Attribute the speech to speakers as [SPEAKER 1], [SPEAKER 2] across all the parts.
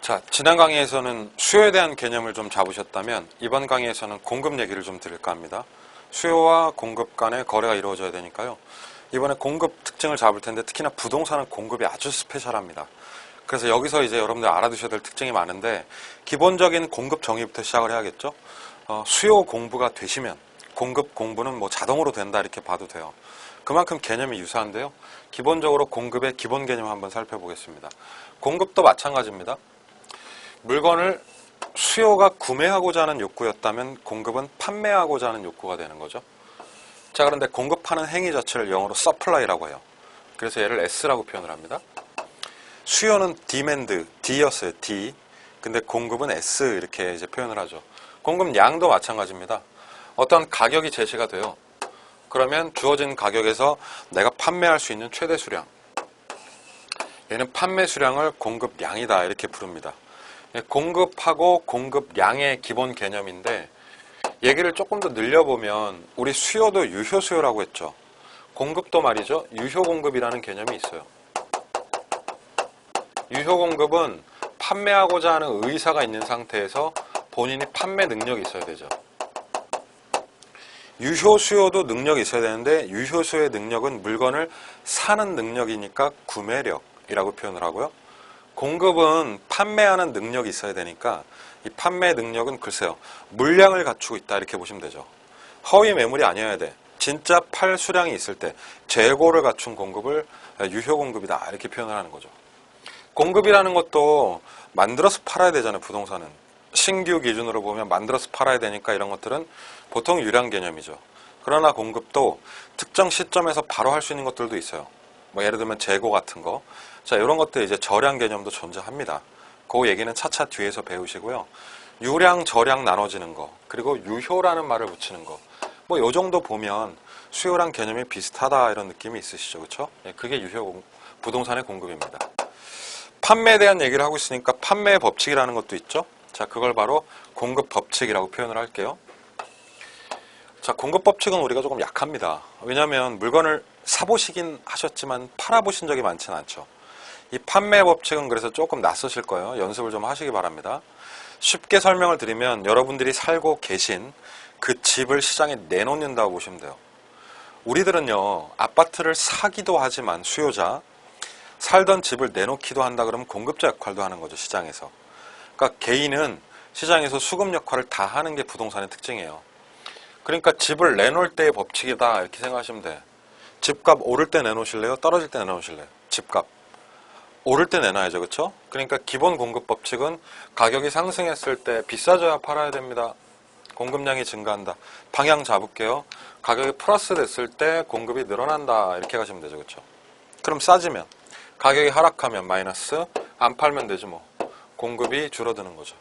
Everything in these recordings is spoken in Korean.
[SPEAKER 1] 자, 지난 강의에서는 수요에 대한 개념을 좀 잡으셨다면 이번 강의에서는 공급 얘기를 좀 드릴까 합니다. 수요와 공급 간의 거래가 이루어져야 되니까요. 이번에 공급 특징을 잡을 텐데 특히나 부동산은 공급이 아주 스페셜합니다. 그래서 여기서 이제 여러분들 알아두셔야 될 특징이 많은데 기본적인 공급 정의부터 시작을 해야겠죠. 수요 공부가 되시면 공급 공부는 뭐 자동으로 된다 이렇게 봐도 돼요. 그만큼 개념이 유사한데요. 기본적으로 공급의 기본 개념 한번 살펴보겠습니다. 공급도 마찬가지입니다. 물건을 수요가 구매하고자 하는 욕구였다면 공급은 판매하고자 하는 욕구가 되는 거죠. 자, 그런데 공급하는 행위 자체를 영어로 supply라고 해요. 그래서 얘를 S라고 표현을 합니다. 수요는 demand, D였어요. D. 근데 공급은 S 이렇게 이제 표현을 하죠. 공급 양도 마찬가지입니다. 어떤 가격이 제시가 돼요. 그러면 주어진 가격에서 내가 판매할 수 있는 최대 수량. 얘는 판매 수량을 공급량이다 이렇게 부릅니다. 공급하고 공급량의 기본 개념인데 얘기를 조금 더 늘려보면 우리 수요도 유효 수요라고 했죠. 공급도 말이죠. 유효 공급이라는 개념이 있어요. 유효 공급은 판매하고자 하는 의사가 있는 상태에서 본인이 판매 능력이 있어야 되죠. 유효 수요도 능력이 있어야 되는데 유효 수요의 능력은 물건을 사는 능력이니까 구매력이라고 표현을 하고요. 공급은 판매하는 능력이 있어야 되니까 이 판매 능력은 글쎄요. 물량을 갖추고 있다 이렇게 보시면 되죠. 허위 매물이 아니어야 돼. 진짜 팔 수량이 있을 때 재고를 갖춘 공급을 유효 공급이다 이렇게 표현을 하는 거죠. 공급이라는 것도 만들어서 팔아야 되잖아요. 부동산은. 신규 기준으로 보면 만들어서 팔아야 되니까 이런 것들은 보통 유량 개념이죠. 그러나 공급도 특정 시점에서 바로 할 수 있는 것들도 있어요. 뭐 예를 들면 재고 같은 거. 자, 이런 것들 이제 저량 개념도 존재합니다. 그 얘기는 차차 뒤에서 배우시고요. 유량, 저량 나눠지는 거, 그리고 유효라는 말을 붙이는 거. 뭐 요 정도 보면 수요랑 개념이 비슷하다 이런 느낌이 있으시죠. 그렇죠? 그게 유효 부동산의 공급입니다. 판매에 대한 얘기를 하고 있으니까 판매 법칙이라는 것도 있죠. 자, 그걸 바로 공급 법칙이라고 표현을 할게요. 자, 공급 법칙은 우리가 조금 약합니다. 왜냐하면 물건을 사보시긴 하셨지만 팔아보신 적이 많지는 않죠. 이 판매 법칙은 그래서 조금 낯서실 거예요. 연습을 좀 하시기 바랍니다. 쉽게 설명을 드리면 여러분들이 살고 계신 그 집을 시장에 내놓는다고 보시면 돼요. 우리들은요, 아파트를 사기도 하지만 수요자, 살던 집을 내놓기도 한다 그러면 공급자 역할도 하는 거죠, 시장에서. 그러니까 개인은 시장에서 수급 역할을 다 하는 게 부동산의 특징이에요. 그러니까 집을 내놓을 때의 법칙이다 이렇게 생각하시면 돼. 집값 오를 때 내놓으실래요? 떨어질 때 내놓으실래요? 집값 오를 때 내놔야죠. 그렇죠? 그러니까 기본 공급 법칙은 가격이 상승했을 때 비싸져야 팔아야 됩니다. 공급량이 증가한다. 방향 잡을게요. 가격이 플러스 됐을 때 공급이 늘어난다 이렇게 가시면 되죠. 그렇죠? 그럼 싸지면 가격이 하락하면 마이너스, 안 팔면 되지 뭐. 공급이 줄어드는 거죠.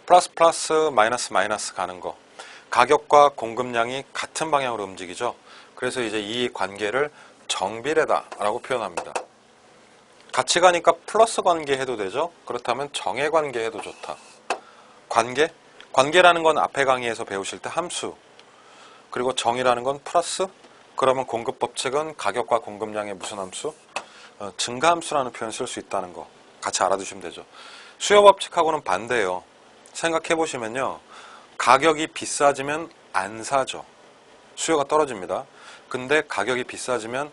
[SPEAKER 1] 플러스 마이너스 가는 거. 가격과 공급량이 같은 방향으로 움직이죠. 그래서 이제 이 관계를 정비례다라고 표현합니다. 같이 가니까 플러스 관계 해도 되죠. 그렇다면 정의 관계 해도 좋다. 관계? 관계라는 건 앞에 강의에서 배우실 때 함수. 그리고 정이라는 건 플러스. 그러면 공급 법칙은 가격과 공급량의 무슨 함수? 증가함수라는 표현을 쓸 수 있다는 거 같이 알아두시면 되죠. 수요 법칙하고는 반대예요. 생각해 보시면요. 가격이 비싸지면 안 사죠. 수요가 떨어집니다. 근데 가격이 비싸지면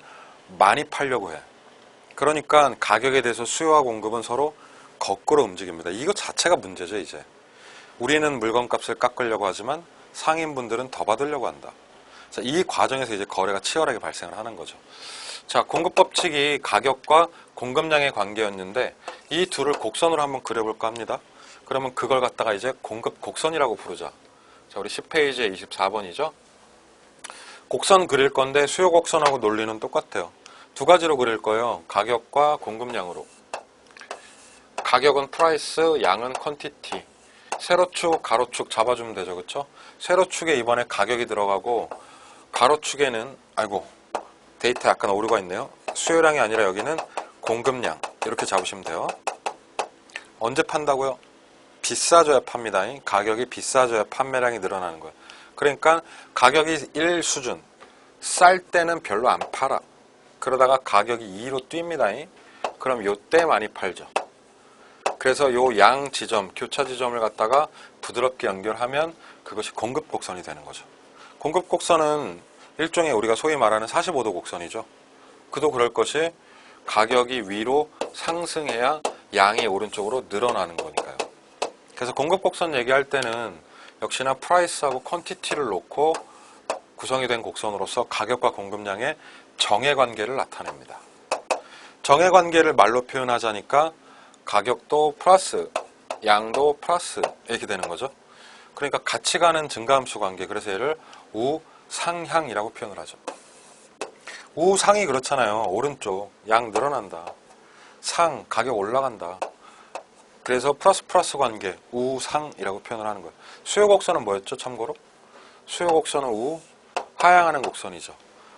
[SPEAKER 1] 많이 팔려고 해. 그러니까 가격에 대해서 수요와 공급은 서로 거꾸로 움직입니다. 이거 자체가 문제죠, 이제. 우리는 물건값을 깎으려고 하지만 상인분들은 더 받으려고 한다. 자, 이 과정에서 이제 거래가 치열하게 발생을 하는 거죠. 자, 공급 법칙이 가격과 공급량의 관계였는데 이 둘을 곡선으로 한번 그려볼까 합니다. 그러면 그걸 갖다가 이제 공급 곡선이라고 부르자. 자, 우리 10페이지에 24번이죠. 곡선 그릴 건데 수요 곡선하고 논리는 똑같아요. 두 가지로 그릴 거예요. 가격과 공급량으로. 가격은 프라이스, 양은 퀀티티. 세로축, 가로축 잡아주면 되죠. 그렇죠? 세로축에 이번에 가격이 들어가고 가로축에는 데이터 약간 오류가 있네요. 수요량이 아니라 여기는 공급량 이렇게 잡으시면 돼요. 언제 판다고요? 비싸져야 팝니다. 가격이 비싸져야 판매량이 늘어나는 거예요. 그러니까 가격이 1 수준, 쌀 때는 별로 안 팔아. 그러다가 가격이 2로 뜁니다. 그럼 요때 많이 팔죠. 그래서 요 양 지점, 교차 지점을 갖다가 부드럽게 연결하면 그것이 공급 곡선이 되는 거죠. 공급 곡선은 일종의 우리가 소위 말하는 45도 곡선이죠. 그도 그럴 것이 가격이 위로 상승해야 양이 오른쪽으로 늘어나는 거니까요. 그래서 공급 곡선 얘기할 때는 역시나 프라이스하고 퀀티티를 놓고 구성이 된 곡선으로서 가격과 공급량의 정해 관계를 나타냅니다. 정해 관계를 말로 표현하자니까 가격도 플러스, 양도 플러스 이렇게 되는 거죠. 그러니까 같이 가는 증가함수 관계, 그래서 얘를 우상향이라고 표현을 하죠. 우상이 그렇잖아요. 오른쪽 양 늘어난다. 상, 가격 올라간다. 그래서 플러스 플러스 관계, 우상이라고 표현을 하는 거예요. 수요 곡선은 뭐였죠? 참고로 수요 곡선은 하향하는 곡선이죠.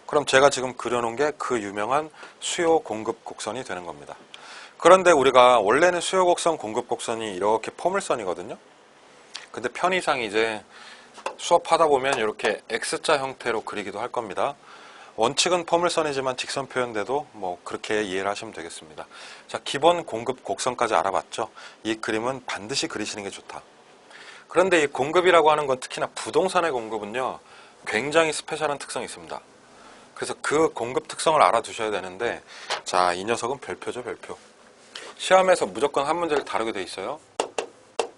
[SPEAKER 1] 그럼 제가 지금 그려놓은 게 그 유명한 수요 공급 곡선이 되는 겁니다. 그런데 우리가 원래는 수요 곡선, 공급 곡선이 이렇게 포물선이거든요. 근데 편의상 이제 수업하다 보면 이렇게 X자 형태로 그리기도 할 겁니다. 원칙은 포물선이지만 직선 표현돼도 뭐 그렇게 이해를 하시면 되겠습니다. 자, 기본 공급 곡선까지 알아봤죠. 이 그림은 반드시 그리시는 게 좋다. 그런데 이 공급이라고 하는 건 특히나 부동산의 공급은요, 굉장히 스페셜한 특성이 있습니다. 그래서 그 공급 특성을 알아두셔야 되는데, 자, 이 녀석은 별표죠, 별표. 시험에서 무조건 한 문제를 다루게 돼 있어요.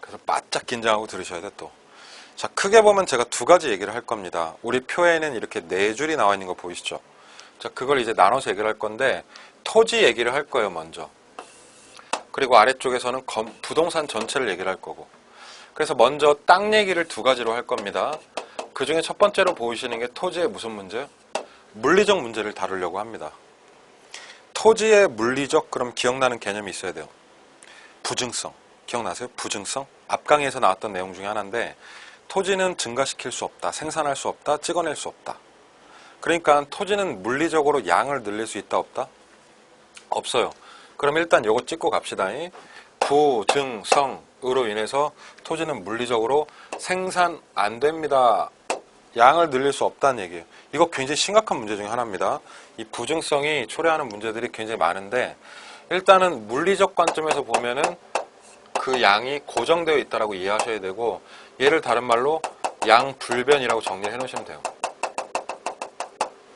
[SPEAKER 1] 그래서 바짝 긴장하고 들으셔야 돼, 또. 자, 크게 보면 제가 두 가지 얘기를 할 겁니다. 우리 표에는 이렇게 네 줄이 나와 있는 거 보이시죠? 자, 그걸 이제 나눠서 얘기를 할 건데, 토지 얘기를 할 거예요, 먼저. 그리고 아래쪽에서는 부동산 전체를 얘기를 할 거고. 그래서 먼저 땅 얘기를 두 가지로 할 겁니다. 그 중에 첫 번째로 보이시는 게 토지의 무슨 문제요? 물리적 문제를 다루려고 합니다. 토지의 물리적, 그럼 기억나는 개념이 있어야 돼요. 부증성. 기억나세요? 부증성? 앞 강의에서 나왔던 내용 중에 하나인데, 토지는 증가시킬 수 없다, 생산할 수 없다, 찍어낼 수 없다. 그러니까 토지는 물리적으로 양을 늘릴 수 있다, 없다? 없어요. 그럼 일단 요거 찍고 갑시다. 부증성으로 인해서 토지는 물리적으로 생산 안 됩니다. 양을 늘릴 수 없다는 얘기예요. 이거 굉장히 심각한 문제 중에 하나입니다. 이 부증성이 초래하는 문제들이 굉장히 많은데, 일단은 물리적 관점에서 보면은 그 양이 고정되어 있다라고 이해하셔야 되고, 얘를 다른 말로 양불변이라고 정리를 해놓으시면 돼요.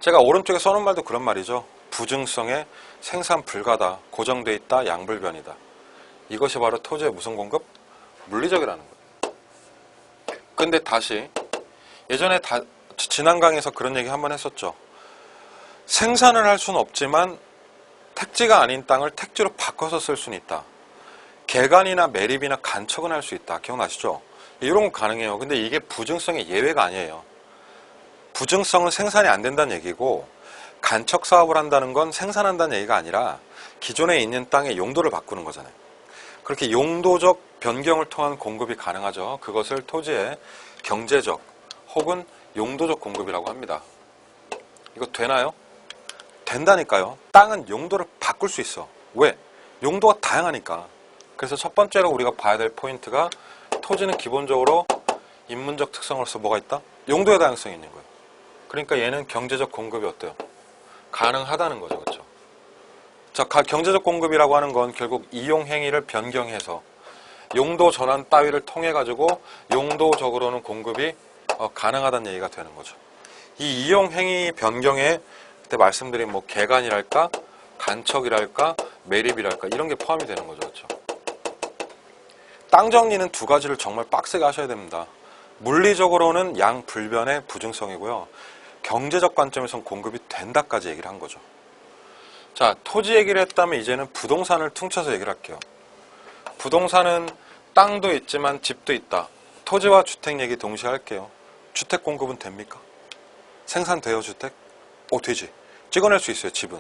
[SPEAKER 1] 제가 오른쪽에 써놓은 말도 그런 말이죠. 부증성에 생산 불가다, 고정되어 있다, 양불변이다. 이것이 바로 토지의 무슨 공급? 물리적이라는 거예요. 근데 다시 예전에 지난 강의에서 그런 얘기 한번 했었죠. 생산을 할 수는 없지만 택지가 아닌 땅을 택지로 바꿔서 쓸 수는 있다. 개간이나 매립이나 간척은 할 수 있다. 기억나시죠? 이런 건 가능해요. 근데 이게 부증성의 예외가 아니에요. 부증성은 생산이 안 된다는 얘기고, 간척 사업을 한다는 건 생산한다는 얘기가 아니라 기존에 있는 땅의 용도를 바꾸는 거잖아요. 그렇게 용도적 변경을 통한 공급이 가능하죠. 그것을 토지의 경제적 혹은 용도적 공급이라고 합니다. 이거 되나요? 된다니까요. 땅은 용도를 바꿀 수 있어. 왜? 용도가 다양하니까. 그래서 첫 번째로 우리가 봐야 될 포인트가, 토지는 기본적으로 인문적 특성으로서 뭐가 있다? 용도의 다양성이 있는 거예요. 그러니까 얘는 경제적 공급이 어때요? 가능하다는 거죠. 그렇죠? 자, 경제적 공급이라고 하는 건 결국 이용 행위를 변경해서 용도 전환 따위를 통해 가지고 용도적으로는 공급이 가능하다는 얘기가 되는 거죠. 이 이용 행위 변경에 그때 말씀드린 뭐 개간이랄까, 간척이랄까, 매립이랄까, 이런 게 포함이 되는 거죠. 그렇죠? 땅 정리는 두 가지를 정말 빡세게 하셔야 됩니다. 물리적으로는 양불변의 부증성이고요. 경제적 관점에서는 공급이 된다까지 얘기를 한 거죠. 자, 토지 얘기를 했다면 이제는 부동산을 퉁쳐서 얘기를 할게요. 부동산은 땅도 있지만 집도 있다. 토지와 주택 얘기 동시에 할게요. 주택 공급은 됩니까? 생산돼요, 주택? 되지. 찍어낼 수 있어요, 집은.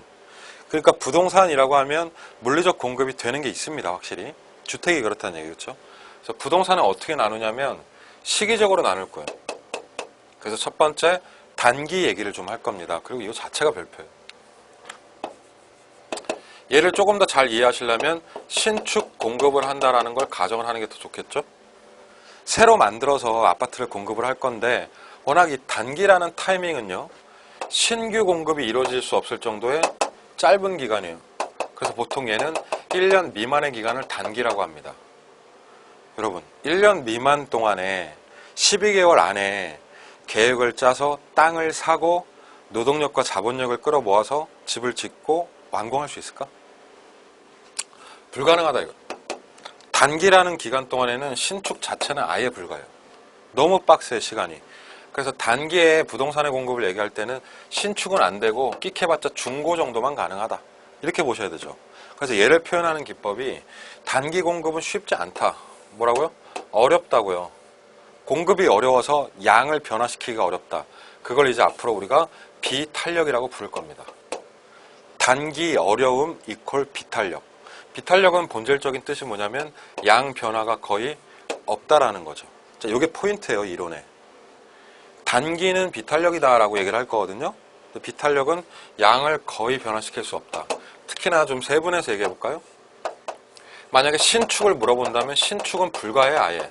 [SPEAKER 1] 그러니까 부동산이라고 하면 물리적 공급이 되는 게 있습니다, 확실히. 주택이 그렇다는 얘기겠죠. 그래서 부동산은 어떻게 나누냐면 시기적으로 나눌 거예요. 그래서 첫 번째, 단기 얘기를 좀 할 겁니다. 그리고 이거 자체가 별표예요. 얘를 조금 더 잘 이해하시려면 신축 공급을 한다라는 걸 가정을 하는 게 더 좋겠죠? 새로 만들어서 아파트를 공급을 할 건데, 워낙 이 단기라는 타이밍은요, 신규 공급이 이루어질 수 없을 정도의 짧은 기간이에요. 그래서 보통 얘는 1년 미만의 기간을 단기라고 합니다. 여러분 1년 미만 동안에 12개월 안에 계획을 짜서 땅을 사고 노동력과 자본력을 끌어모아서 집을 짓고 완공할 수 있을까? 불가능하다 이거. 단기라는 기간 동안에는 신축 자체는 아예 불가해요. 너무 빡세 시간이. 그래서 단기에 부동산의 공급을 얘기할 때는 신축은 안 되고 끽해봤자 중고 정도만 가능하다. 이렇게 보셔야 되죠. 그래서 얘를 표현하는 기법이 단기 공급은 쉽지 않다. 뭐라고요? 어렵다고요. 공급이 어려워서 양을 변화시키기가 어렵다. 그걸 이제 앞으로 우리가 비탄력이라고 부를 겁니다. 단기 어려움 이퀄 비탄력. 비탄력은 본질적인 뜻이 뭐냐면 양 변화가 거의 없다라는 거죠. 자, 이게 포인트예요, 이론에. 단기는 비탄력이다라고 얘기를 할 거거든요. 비탄력은 양을 거의 변화시킬 수 없다. 특히나 좀 세분해서 얘기해 볼까요? 만약에 신축을 물어본다면 신축은 불가해 아예.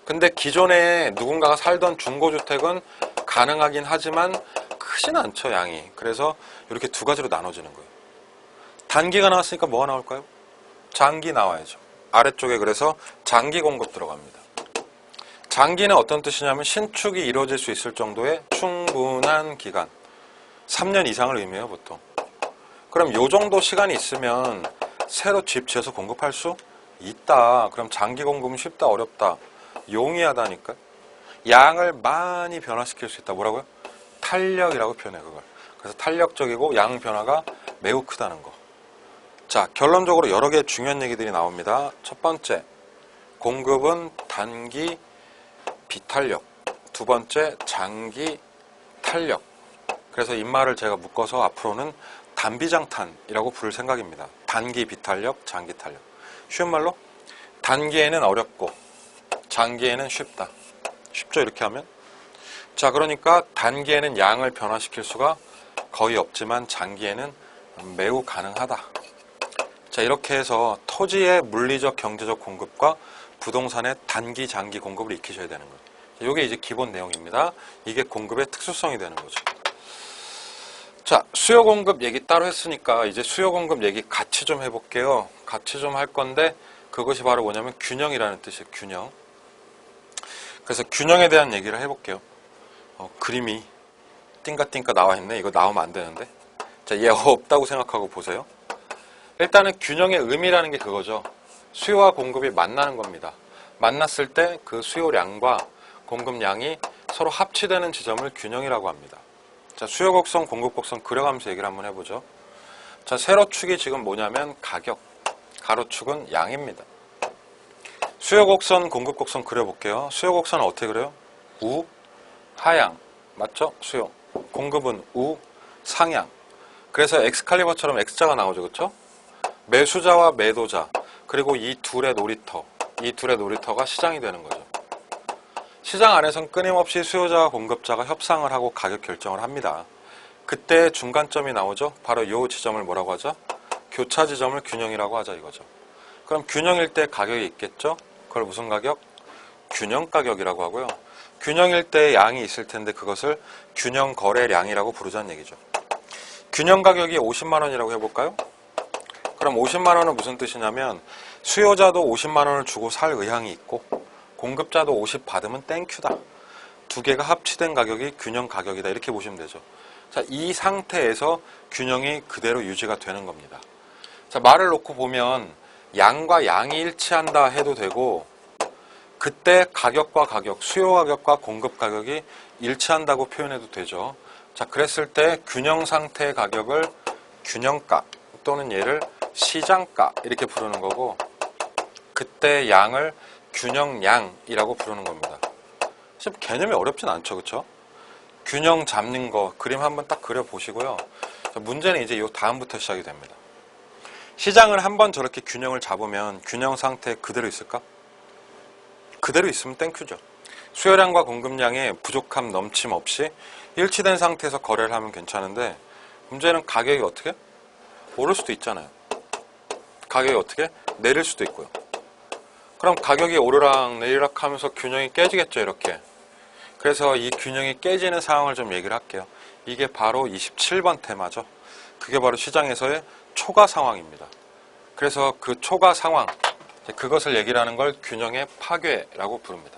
[SPEAKER 1] 근데 기존에 누군가가 살던 중고주택은 가능하긴 하지만 크진 않죠, 양이. 그래서 이렇게 두 가지로 나눠지는 거예요. 단기가 나왔으니까 뭐가 나올까요? 장기 나와야죠. 아래쪽에 그래서 장기 공급 들어갑니다. 장기는 어떤 뜻이냐면 신축이 이루어질 수 있을 정도의 충분한 기간. 3년 이상을 의미해요, 보통. 그럼 요 정도 시간이 있으면 새로 집 지어서 공급할 수 있다. 그럼 장기 공급은 쉽다, 어렵다. 용이하다니까. 양을 많이 변화시킬 수 있다. 뭐라고요? 탄력이라고 표현해 그걸. 그래서 탄력적이고 양 변화가 매우 크다는 거. 자, 결론적으로 여러 개의 중요한 얘기들이 나옵니다. 첫 번째, 공급은 단기 비탄력. 두 번째, 장기 탄력. 그래서 이 말을 제가 묶어서 앞으로는 단비장탄이라고 부를 생각입니다. 단기 비탄력, 장기 탄력. 쉬운 말로 단기에는 어렵고 장기에는 쉽다. 쉽죠, 이렇게 하면? 자, 그러니까 단기에는 양을 변화시킬 수가 거의 없지만 장기에는 매우 가능하다. 자, 이렇게 해서 토지의 물리적, 경제적 공급과 부동산의 단기, 장기 공급을 익히셔야 되는 거예요. 이게 이제 기본 내용입니다. 이게 공급의 특수성이 되는 거죠. 자, 수요 공급 얘기 따로 했으니까 이제 수요 공급 얘기 같이 좀 해볼게요. 같이 좀 할 건데 그것이 바로 뭐냐면 균형이라는 뜻이에요. 균형. 그래서 균형에 대한 얘기를 해볼게요. 그림이 띵까띵까 나와 있네. 이거 나오면 안 되는데. 자, 얘 없다고 생각하고 보세요. 일단은 균형의 의미라는 게 그거죠. 수요와 공급이 만나는 겁니다. 만났을 때 그 수요량과 공급량이 서로 합치되는 지점을 균형이라고 합니다. 자, 수요 곡선, 공급 곡선 그려가면서 얘기를 한번 해보죠. 자, 세로축이 지금 뭐냐면 가격, 가로축은 양입니다. 수요 곡선, 공급 곡선 그려볼게요. 수요 곡선은 어떻게 그려요? 우, 하향. 맞죠? 수요. 공급은 우, 상향. 그래서 엑스칼리버처럼 X자가 나오죠. 그렇죠? 매수자와 매도자, 그리고 이 둘의 놀이터가 시장이 되는 거죠. 시장 안에선 끊임없이 수요자와 공급자가 협상을 하고 가격 결정을 합니다. 그때 중간점이 나오죠. 바로 이 지점을 뭐라고 하죠? 교차 지점을 균형이라고 하자 이거죠. 그럼 균형일 때 가격이 있겠죠? 그걸 무슨 가격? 균형 가격이라고 하고요. 균형일 때 양이 있을 텐데 그것을 균형 거래량이라고 부르자는 얘기죠. 균형 가격이 50만 원이라고 해볼까요? 그럼 50만 원은 무슨 뜻이냐면 수요자도 50만 원을 주고 살 의향이 있고 공급자도 50 받으면 땡큐다. 두 개가 합치된 가격이 균형 가격이다. 이렇게 보시면 되죠. 자, 이 상태에서 균형이 그대로 유지가 되는 겁니다. 자, 말을 놓고 보면 양과 양이 일치한다 해도 되고 그때 가격과 가격, 수요 가격과 공급 가격이 일치한다고 표현해도 되죠. 자, 그랬을 때 균형 상태의 가격을 균형가 또는 얘를 시장가 이렇게 부르는 거고 그때 양을 균형량이라고 부르는 겁니다. 사실 개념이 어렵진 않죠. 그렇죠? 균형 잡는 거 그림 한번 딱 그려보시고요. 문제는 이제 요 다음부터 시작이 됩니다. 시장을 한번 저렇게 균형을 잡으면 균형 상태 그대로 있을까? 그대로 있으면 땡큐죠. 수요량과 공급량의 부족함, 넘침 없이 일치된 상태에서 거래를 하면 괜찮은데 문제는 가격이 어떻게? 오를 수도 있잖아요. 가격이 어떻게? 내릴 수도 있고요. 그럼 가격이 오르락 내리락 하면서 균형이 깨지겠죠, 이렇게. 그래서 이 균형이 깨지는 상황을 좀 얘기를 할게요. 이게 바로 27번 테마죠. 그게 바로 시장에서의 초과 상황입니다. 그래서 그 초과 상황, 그것을 얘기를 하는 걸 균형의 파괴라고 부릅니다.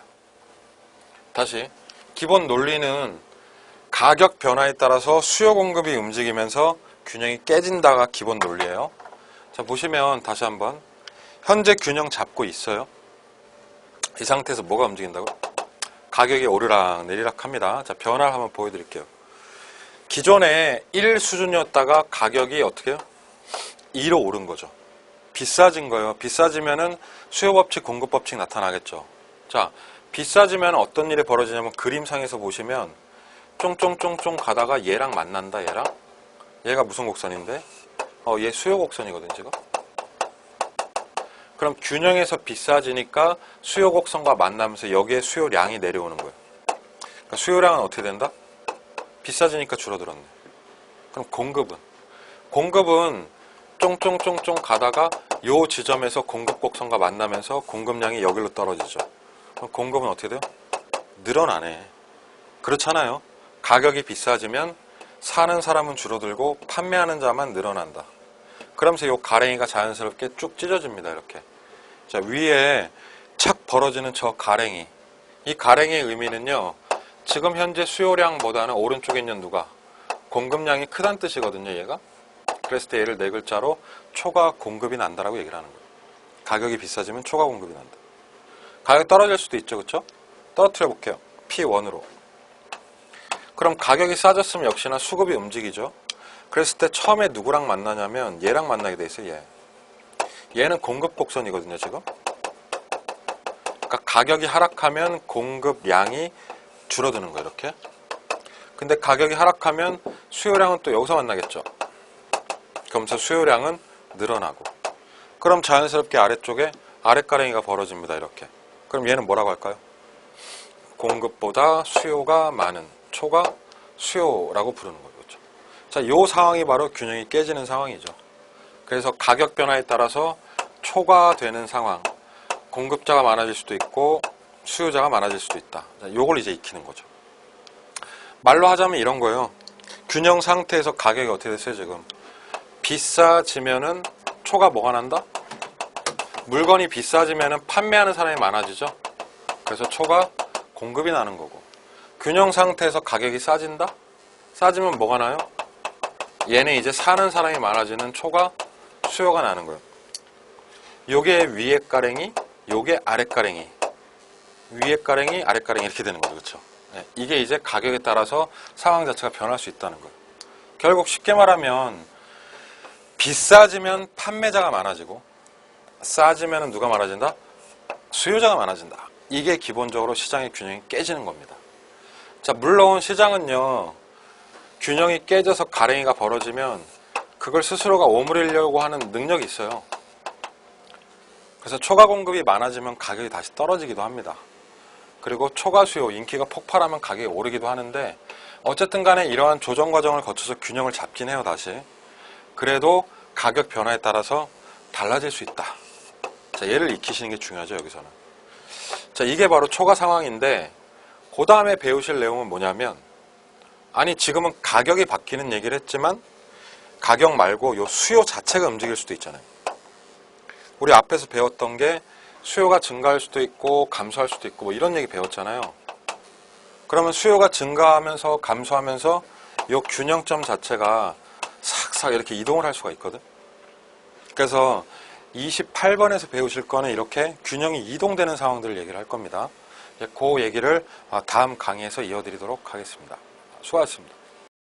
[SPEAKER 1] 다시 기본 논리는 가격 변화에 따라서 수요 공급이 움직이면서 균형이 깨진다가 기본 논리예요. 자, 보시면 다시 한번 현재 균형 잡고 있어요. 이 상태에서 뭐가 움직인다고? 가격이 오르락 내리락 합니다. 자, 변화를 한번 보여드릴게요. 기존에 1 수준이었다가 가격이 어떻게 해요? 2로 오른 거죠. 비싸진 거예요. 비싸지면은 수요 법칙, 공급 법칙 나타나겠죠. 자, 비싸지면 어떤 일이 벌어지냐면 그림상에서 보시면 쫑쫑쫑쫑 가다가 얘랑 만난다, 얘랑. 얘가 무슨 곡선인데? 얘 수요 곡선이거든, 지금. 그럼 균형에서 비싸지니까 수요 곡선과 만나면서 여기에 수요량이 내려오는 거예요. 그러니까 수요량은 어떻게 된다? 비싸지니까 줄어들었네. 그럼 공급은 쫑쫑쫑쫑 가다가 요 지점에서 공급 곡선과 만나면서 공급량이 여기로 떨어지죠. 그럼 공급은 어떻게 돼요? 늘어나네. 그렇잖아요. 가격이 비싸지면 사는 사람은 줄어들고 판매하는 자만 늘어난다. 그러면서 요 가랭이가 자연스럽게 쭉 찢어집니다. 이렇게. 자, 위에 착 벌어지는 저 가랭이. 이 가랭이의 의미는요. 지금 현재 수요량보다는 오른쪽에 있는 누가? 공급량이 크다는 뜻이거든요. 얘가. 그랬을 때 얘를 네 글자로 초과 공급이 난다라고 얘기를 하는 거예요. 가격이 비싸지면 초과 공급이 난다. 가격이 떨어질 수도 있죠. 그렇죠? 떨어뜨려 볼게요. P1으로. 그럼 가격이 싸졌으면 역시나 수급이 움직이죠. 그랬을 때 처음에 누구랑 만나냐면 얘랑 만나게 돼 있어요. 얘는 공급 곡선이거든요. 지금. 그러니까 가격이 하락하면 공급량이 줄어드는 거예요. 이렇게. 근데 가격이 하락하면 수요량은 또 여기서 만나겠죠. 그러면서 수요량은 늘어나고. 그럼 자연스럽게 아래쪽에 아랫가랭이가 벌어집니다. 이렇게. 그럼 얘는 뭐라고 할까요? 공급보다 수요가 많은 초과 수요라고 부르는 거죠. 그렇죠? 자, 이 상황이 바로 균형이 깨지는 상황이죠. 그래서 가격 변화에 따라서 초과되는 상황, 공급자가 많아질 수도 있고 수요자가 많아질 수도 있다. 요걸 이제 익히는 거죠. 말로 하자면 이런 거예요. 균형 상태에서 가격이 어떻게 됐어요, 지금? 비싸지면은 초가 뭐가 난다? 물건이 비싸지면은 판매하는 사람이 많아지죠. 그래서 초가 공급이 나는 거고. 균형 상태에서 가격이 싸진다? 싸지면 뭐가 나요? 얘는 이제 사는 사람이 많아지는 초가 수요가 나는 거예요. 요게 위에 가랭이, 요게 아래 가랭이. 위에 가랭이, 아래 가랭이 이렇게 되는 거죠. 그렇죠? 네, 이게 이제 가격에 따라서 상황 자체가 변할 수 있다는 거예요. 결국 쉽게 말하면 비싸지면 판매자가 많아지고 싸지면 누가 많아진다? 수요자가 많아진다. 이게 기본적으로 시장의 균형이 깨지는 겁니다. 자, 물론 시장은요. 균형이 깨져서 가랭이가 벌어지면 그걸 스스로가 오므리려고 하는 능력이 있어요. 그래서 초과 공급이 많아지면 가격이 다시 떨어지기도 합니다. 그리고 초과 수요, 인기가 폭발하면 가격이 오르기도 하는데 어쨌든 간에 이러한 조정 과정을 거쳐서 균형을 잡긴 해요, 다시. 그래도 가격 변화에 따라서 달라질 수 있다. 자, 얘를 익히시는 게 중요하죠, 여기서는. 자, 이게 바로 초과 상황인데 그 다음에 배우실 내용은 뭐냐면 아니 지금은 가격이 바뀌는 얘기를 했지만 가격 말고 요 수요 자체가 움직일 수도 있잖아요. 우리 앞에서 배웠던 게 수요가 증가할 수도 있고 감소할 수도 있고 뭐 이런 얘기 배웠잖아요. 그러면 수요가 증가하면서 감소하면서 요 균형점 자체가 싹싹 이렇게 이동을 할 수가 있거든. 그래서 28번에서 배우실 거는 이렇게 균형이 이동되는 상황들을 얘기를 할 겁니다. 그 얘기를 다음 강의에서 이어드리도록 하겠습니다. 수고하셨습니다.